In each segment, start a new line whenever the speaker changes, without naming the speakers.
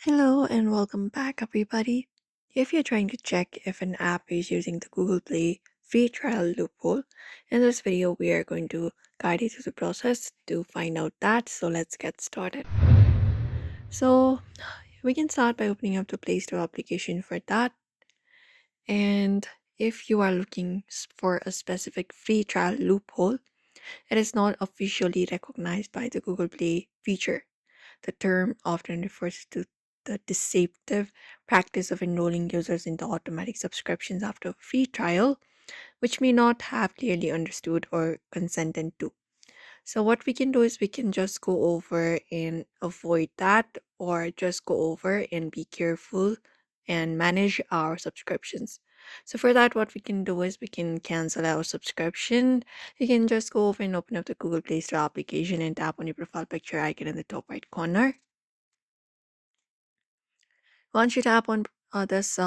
Hello and welcome back, everybody. If you're trying to check if an app is using the Google Play free trial loophole, in this video we are going to guide you through the process to find out that. So let's get started. So we can start by opening up the Play Store application for that. And if you are looking for a specific free trial loophole, it is not officially recognized by the Google Play feature. The term often refers to the deceptive practice of enrolling users into automatic subscriptions after a free trial, which may not have clearly understood or consented to. So, what we can do is we can just go over and avoid that, or just go over and be careful and manage our subscriptions. So, for that, what we can do is we can cancel our subscription. You can just go over and open up the Google Play Store application and tap on your profile picture icon in the top right corner. Once you tap on this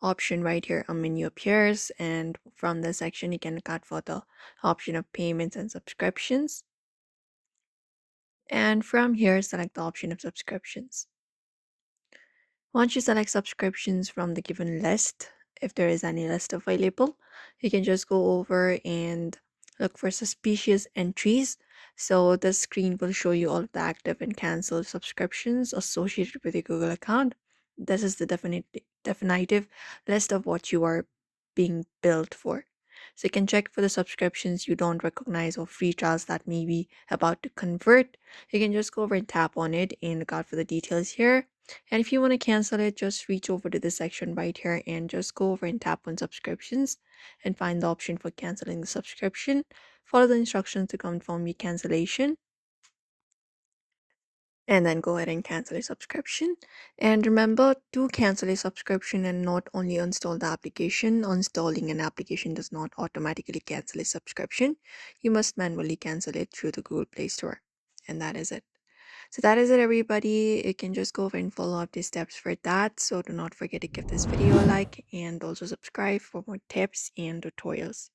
option right here, a menu appears, and from this section, you can cut for the option of payments and subscriptions. And from here, select the option of subscriptions. Once you select subscriptions from the given list, if there is any list available, you can just go over and look for suspicious entries. So the screen will show you all of the active and cancelled subscriptions associated with your Google account. This is the definitive list of what you are being billed for. So you can check for the subscriptions you don't recognize or free trials that may be about to convert. You can just go over and tap on it and look out for the details here. And if you want to cancel it, just reach over to this section right here and just go over and tap on subscriptions and find the option for canceling the subscription. Follow the instructions to confirm your cancellation and then go ahead and cancel a subscription. And remember to cancel a subscription and not only install the application. Installing an application does not automatically cancel a subscription. You must manually cancel it through the Google Play Store. And that is it. So that is it, everybody. You can just go over and follow up the steps for that. So do not forget to give this video a like and also subscribe for more tips and tutorials.